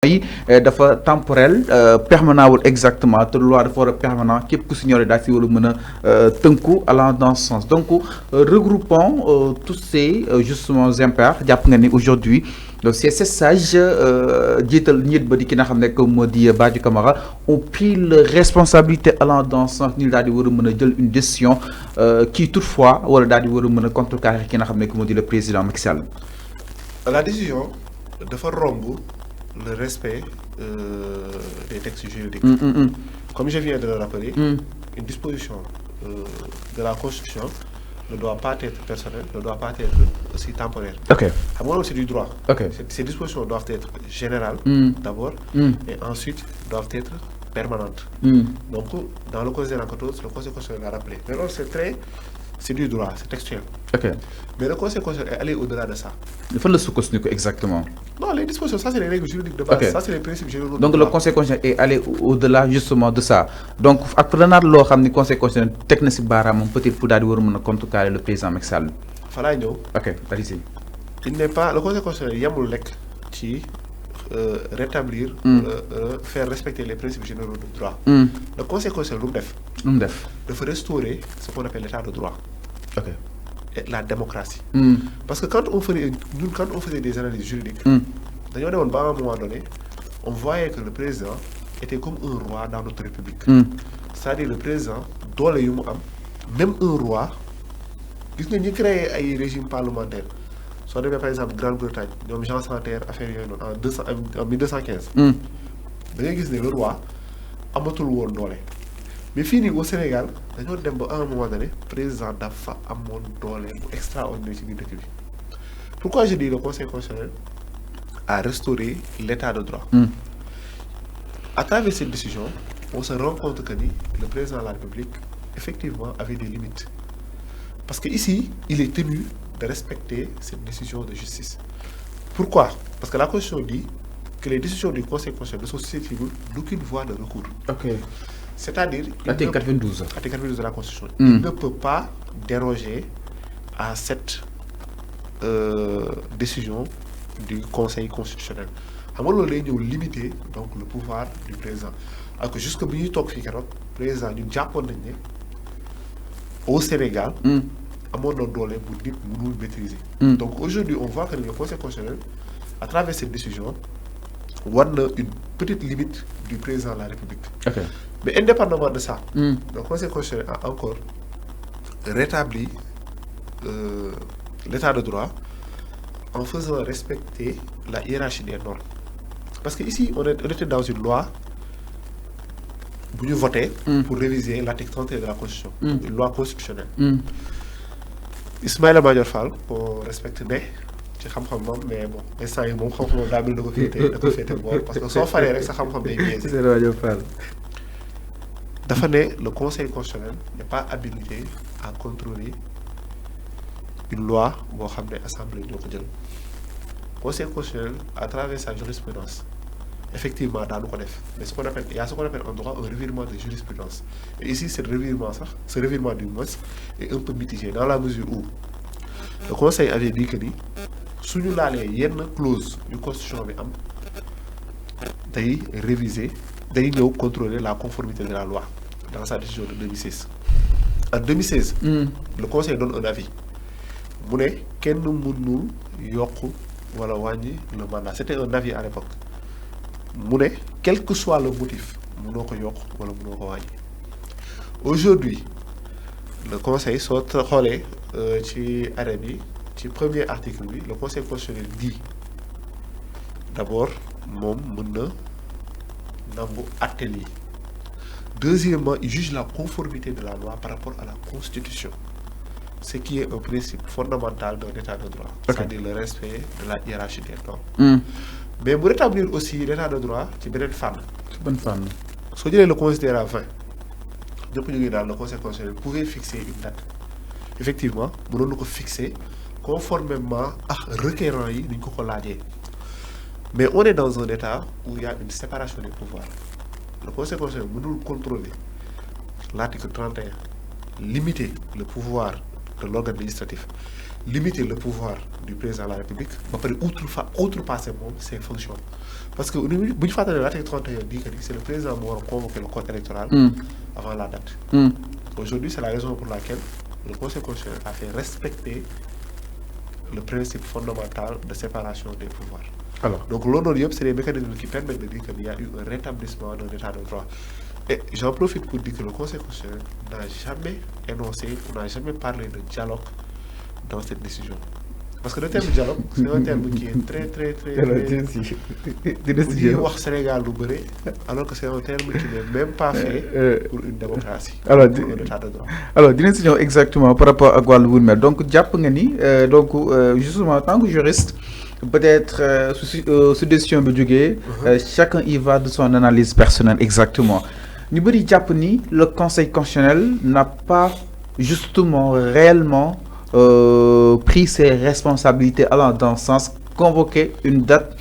yi dafa temporel permanent wul exactement te loi dafa war a permanent képp ku si ñëw daal si war a mën a tënku allant dans ce sens donc regroupant tous ces justement impairs jàpp nga ni aujourd'hui donc c'est ces sages jiital njiit ba di ki nga xam ne que moo di Badji Camara ont pris leur responsabilité allant dans ce sens ni daal di war a mën a jël une décision qui toutefois wala daal di war a mën a contrecarrer ki nga xam ne que moo di le président Macky Sall. La décision dafa romb le respect des textes juridiques. Comme je viens de le rappeler, une disposition de la Constitution ne doit pas être personnelle, ne doit pas être aussi temporaire. Ok. À moi, c'est du droit. Ok. Ces dispositions doivent être générales d'abord et ensuite doivent être permanentes. Donc, dans le Code des rencontres, le Conseil constitutionnel l'a rappelé. Mais alors, c'est du droit, c'est textuel. Ok. Mais le Conseil constitutionnel est allé au-delà de ça. Il faut le sukkandiku exactement. Non, les dispositions, ça c'est les règles juridiques de base. Okay. Ça c'est les principes généraux. Donc le Conseil constitutionnel est allé au-delà justement de ça. Donc après l'année loo xam ni Conseil constitutionnel teg na si baaraamam peut-être pour daal di war a mën a contrecarrer le président Macky Sall. fa laay ñëw. Ok, allez-y. Il n'est pas le Conseil constitutionnel yemul lekk ci rétablir. Faire respecter les principes généraux du droit. Le Conseil constitutionnel lu mu def. Dafa restaurer ce qu'on appelle l'état de droit. Ok. Et la démocratie. Parce que quand on faisait des analyses juridiques, à un moment donné, on voyait que le président était comme un roi dans notre République. C'est-à-dire le président, même un roi, il a créé un régime parlementaire. Soit par exemple Grande-Bretagne, Jean Santerre, en 1215. Le roi a tout le monde. Mais fini au Sénégal, dañoo dem ba à un moment donné président dafa amoon doole bu extraordinaire ci biir dëkk bi. Pourquoi je dis le Conseil constitutionnel a restauré l'état de droit. À travers cette décision, on se rend compte que le président de la République effectivement avait des limites. Parce que ici, il est tenu de respecter cette décision de justice. Pourquoi? Parce que la Constitution dit que les décisions du Conseil constitutionnel ne sont susceptibles d'aucune voie de recours. Ok. C'est-à-dire, l'article 92. L'article 92 de la Constitution. Il ne peut pas déroger à cette décision du Conseil constitutionnel. Alors, on a limité donc le pouvoir du président. Alors que jusque le président du Japon au Sénégal, on a maîtriser. Donc aujourd'hui, on voit que le Conseil constitutionnel, à travers cette décision, on a une petite limite du président de la République. Okay. Mais indépendamment de ça, le Conseil constitutionnel a encore rétabli l'état de droit en faisant respecter la hiérarchie des normes. Parce qu'ici, on était dans une loi où nous voté pour réviser l'article 31 de la Constitution, une loi constitutionnelle. Ismaïla Madior Fall, on respecte ci xam-xam moom mais bon instant yi moom xam-xam daa mel da ko féete boor parce que soo faree rek sa xam-xam day biaisé. Dafa ne le Conseil constitutionnel n'est pas habilité à contrôler une loi boo xam ne assemblée ñoo ko jël. Conseil constitutionnel à travers sa jurisprudence effectivement daanu ko def mais il y a ce qu'on appelle en droit un revirement de jurisprudence. Et ici ce revirement du moins est un peu mitigé dans la mesure où le Conseil avait dit que si nous avons une clause du Constitution, d'aller réviser, d'aller contrôler la conformité de la loi dans sa décision de 2016. En 2016, le Conseil donne un avis. Il dit qu'il ne peut pas le mandat. C'était un avis à l'époque. Il dit quel que soit le motif, il ne peut pas le Aujourd'hui, le Conseil soit relais ci Arabie. Le premier article, le Conseil constitutionnel dit d'abord, mon atelier. Deuxièmement, il juge la conformité de la loi par rapport à la Constitution, ce qui est un principe fondamental d'un état de droit, c'est-à-dire le respect de la hiérarchie des normes. Mais pour rétablir aussi l'état de droit, c'est une femme. C'est une femme. Si on le considère à 20, le Conseil constitutionnel pouvait fixer une date. Effectivement, nous pouvons fixer conformément à requérant yi niñ ko laajee. Mais on est dans un état où il y a une séparation des pouvoirs. Le Conseil constitutionnel peut contrôler l'article 31, limiter le pouvoir de l'organe législatif, limiter le pouvoir du président de la République, outrepasser ses fonctions. Parce que l'article 31 dit que c'est le président qui a convoqué le code électoral avant la date. Aujourd'hui, c'est la raison pour laquelle le Conseil constitutionnel a fait respecter le principe fondamental de séparation des pouvoirs. Alors. Donc, l'ONU, c'est des mécanismes qui permettent de dire qu'il y a eu un rétablissement d'un état de droit. Et j'en profite pour dire que le Conseil constitutionnel n'a jamais énoncé, ou n'a jamais parlé de dialogue dans cette décision. Parce que le terme dialogue, c'est un terme qui est très Sénégal alors que c'est un terme qui n'est même pas fait pour une démocratie, pour un état de droit. Alors, disons exactement par rapport à Guadeloupe. Donc, justement, en tant que juriste, peut-être sous décision de chacun y va de son analyse personnelle exactement. Nous le Conseil constitutionnel n'a pas justement réellement pris ses responsabilités allant dans le sens convoquer une date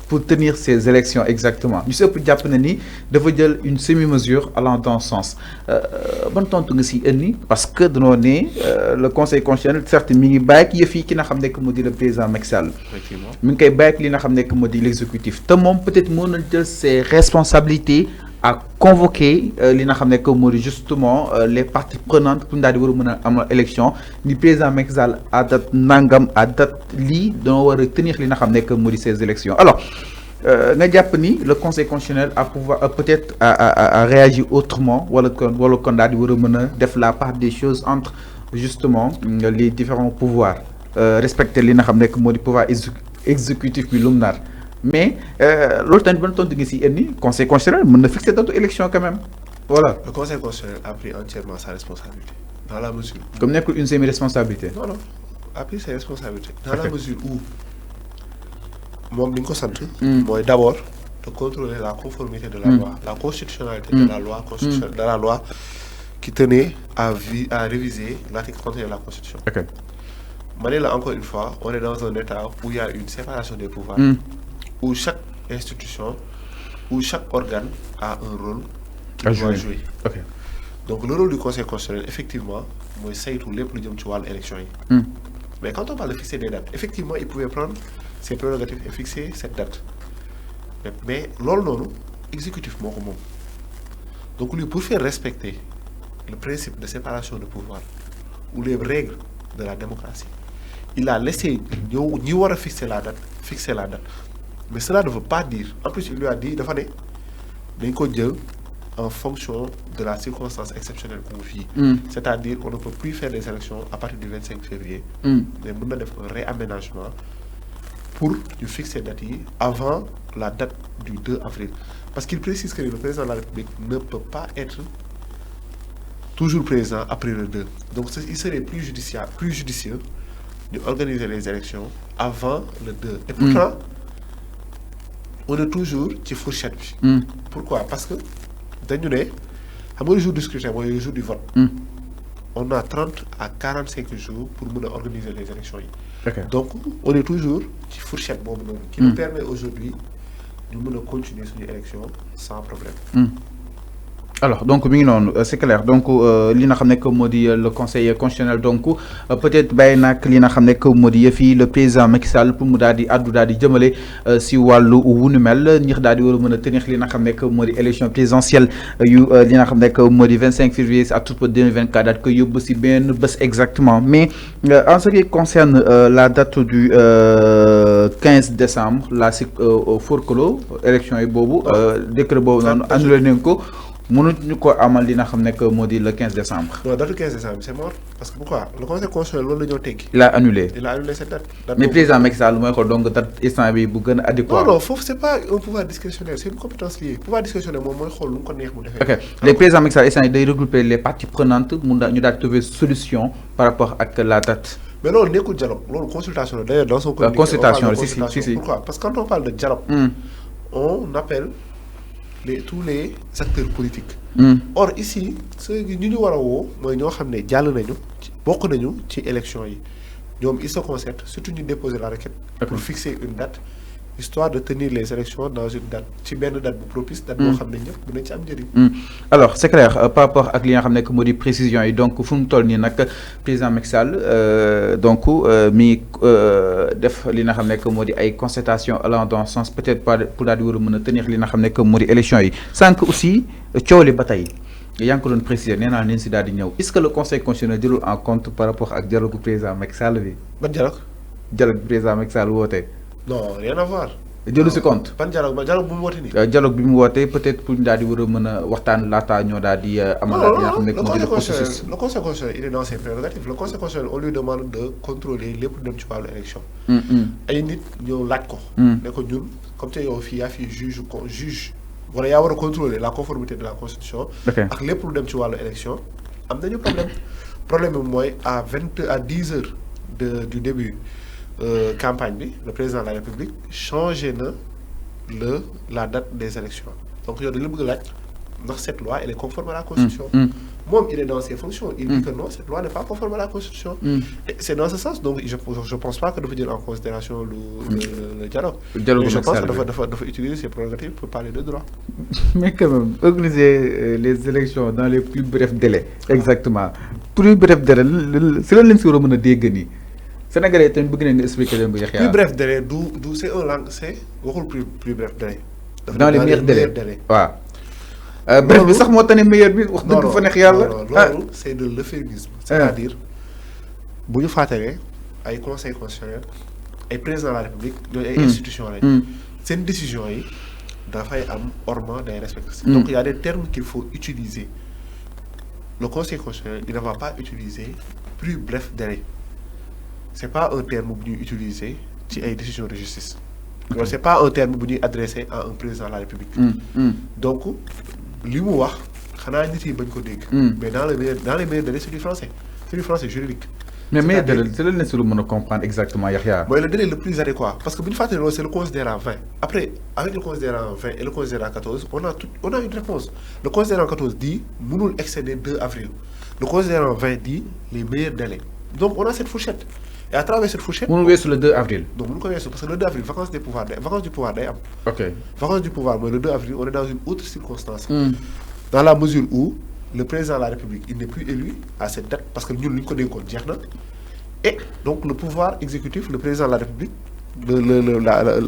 pour tenir ces élections exactement. Nous sommes de une semi-mesure allant dans ce sens. Parce que le Conseil constitutionnel, certes, il y a le président Macky Sall. Il y a l'exécutif. Tout le monde peut-être ses responsabilités à convoquer justement les parties prenantes pour l'élection. Le président Macky Sall a date nangam a date li dans tenir ces élections. Alors, le Conseil constitutionnel a peut-être à réagir autrement ou la part des choses entre justement les différents pouvoirs, respecter les pouvoir exécutif puis l'omnar. Mais l'autre temps, le Conseil constitutionnel ne fixe d'autres élections quand même. Voilà. Le Conseil constitutionnel a pris entièrement sa responsabilité. Dans la mesure où... Comme une semi-responsabilité. Non, a pris ses responsabilités. Dans la mesure où moi, d'abord de contrôler la conformité de la loi, la constitutionnalité de la loi qui tenait à réviser l'article 31 de la Constitution. Là, encore une fois, on est dans un état où il y a une séparation des pouvoirs, où chaque institution, où chaque organe a un rôle qu'il doit jouer. Donc le rôle du Conseil constitutionnel, effectivement, c'est tout les plus de l'élection. Mais quand on parle de fixer des dates, effectivement, il pouvait prendre ses prérogatives et fixer cette date. Mais l'ordre exécutif, donc lui, pour faire respecter le principe de séparation de pouvoir ou les règles de la démocratie, il a laissé fixer la date. Mais cela ne veut pas dire, en plus il lui a dit, en fonction de la circonstance exceptionnelle qu'on vit. C'est-à-dire qu'on ne peut plus faire des élections à partir du 25 février. Mais on a un réaménagement pour fixer la date avant la date du 2 avril. Parce qu'il précise que le président de la République ne peut pas être toujours présent après le 2. Donc il serait plus judicieux d'organiser les élections avant le 2. Et pourtant, on est toujours qui fourchette. Pourquoi? Parce que le jour du scrutin, le jour du vote, on a 30 à 45 jours pour organiser les élections. Donc, on est toujours qui fourchette qui nous permet aujourd'hui de continuer sur l'élection sans problème. Alors, donc, c'est clair. Donc, le Conseil constitutionnel, donc, peut-être le président Macky Sall pour si wàllu wu nu mel ñi daal di war a mën a tenir li nga xam ne moo di élection présidentielle yu li nga xam ne moo di 25 février à tout 2024 daal ko yóbbu si benn bés exactement. Mais en ce qui concerne la date du 15 décembre la si forclos élection yi boobu décret boobu noonu annulé nañ ko. Mënuñu ko amal li nga xam ne le 15 décembre. Non, date du 15 décembre, c'est mort. Parce que pourquoi? Le Conseil constitutionnel, il a annulé. Il a annulé cette date. Mais le président Macky Sall, donc date instant bi bu gën a adéquat. Non, c'est pas un pouvoir discrétionnaire, c'est une compétence liée. Pouvoir discrétionnaire, moi, je xool lu ko neex mu defee. Ok. Le président Macky Sall instant day regrouper les parties prenantes ñu daal trouver solution par rapport à la date. Mais non, nekkul dialogue, loolu consultation. D'ailleurs, dans son communiqué, consultation, si. Pourquoi? Parce que quand on parle de dialogue, on appelle tous les acteurs politiques. Or ici ceux ñu war a woo mooy ñoo xam ne jàll nañu bokk nañu ci élection yi ñoom ils se concertent surtout ñu déposer la requête pour fixer une date histoire de tenir les élections dans une date ci benn date bu propice date boo xam ne ñëpp dinañ ci am njëriñ. Alors c'est clair par rapport ak li nga xam ne que moo di précision yi donc fu mu toll nii nag président Macky Sall donc mi def li nga xam ne que moo di ay concertation allant dans sens peut-être pas pour daal di war a mën a tenir li nga xam ne que moo di élection yi sànq aussi coow li ba tey yaa ngi ko doon préciser nee naa leen si daal di ñëw est-ce que le conseil constitutionnel jëlul en compte par rapport ak dialogue président Macky Sall bi. ban dialogue. dialogue président Macky Sall woote. non rien à voir. jëlu si compte. ban dialogue bu mu woote nii. dialogue bi mu wootee peut-être pour ñu daal di war a mën a waxtaan laataa ñoo daal di amalaat li nga xam ne moo di le processus. le conseil constitutionnel il est dans ses prérogatives le conseil constitutionnel on lui demande de contrôler lépp dem ci wàllu élection. ay nit ñëw laaj ko. ne ko ñun comme te yow fii yaa fi juge wala yaa war a contrôler la conformité de la constitution. ak lépp lu dem ci wàllu élection am nañu problème bi mooy à 10 heures du début. Campagne bi le président de la République changé na la date des élections donc yow dañ la bëgg laaj ndax cette loi elle est conforme à la constitution. moom il est dans ses fonctions il dit que non cette loi n'est pas conforme à la constitution. et c'est dans ce sens donc je pense pas que dafa jël en considération le dialogue. je pense que dafa utiliser ses prérogatives pour parler de droit. mais quand même organiser les élections dans les plus brefs délais. exactement plus bref délai si loolu lañ si war a mën a dégg nii. Sénégalais tamit bëgg nañ nga expliquer leen ko Yaxya. Plus bref délai du c'est un langue c'est waxul plus bref délai. dans les meilleurs délais waaw. bref bi sax moo tane meilleur bi wax dëgg fa neex yàlla. loolu c'est de l'euphémisme. c'est-à-dire bu ñu fàttalee ay conseil constitutionnel ay président de la République ñooy ay institutions lañ. seen décision yi dafay am orma day respecter. donc il y a des termes qu'il faut utiliser le conseil constitutionnel il ne va pas utiliser plus bref délai. C'est pas un terme bu ñuy utiliser ci ay décisions de justice. Donc c'est pas un terme bu ñuy adressé à un président de la République. donc li mu wax xanaa nit yi bañ ko dégg. mais dans les meilleurs délais c'est du français juridique. mais meilleur délai c'est lan la si lu mën a comprendre exactement Yaxya. mooy le délai le plus adéquat parce que bu ñu fàttali loolu c'est le considérant 20 après avec le considérant 20 et le considérant 14 on a une réponse le considérant 14 dit mënul excéder 2 avril le considérant 20 dit les meilleurs délais donc on a cette fourchette. Et à travers cette fourchette. On est sur le 2 avril. Donc, on parce que le 2 avril, vacances du pouvoir d'ailleurs. Ok. Vacances du pouvoir, mais le 2 avril, on est dans une autre circonstance. Dans la mesure où le président de la République, il n'est plus élu à cette date parce que nous, nous connaissons et donc le pouvoir exécutif, le président de la République,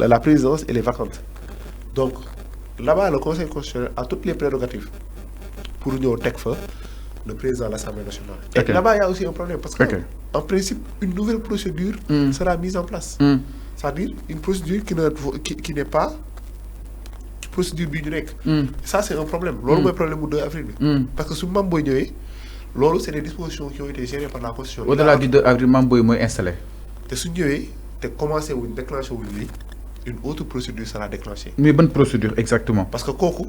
la présidence, elle est vacante. Donc, là-bas, le Conseil constitutionnel a toutes les prérogatives pour nous au le président de l'Assemblée nationale. Et là-bas, il y a aussi un problème parce que, en principe, une nouvelle procédure sera mise en place. C'est-à-dire une procédure qui n'est pas une procédure bidirecte. Ça, c'est un problème. C'est le problème du 2 avril. Parce que si Mamboy c'est des dispositions qui ont été gérées par la Constitution. Au-delà du 2 avril, Mamboy est installé. Et si nous avons commencé à déclencher une autre procédure sera déclenchée. Mais bonne procédure, exactement. Parce que Koko,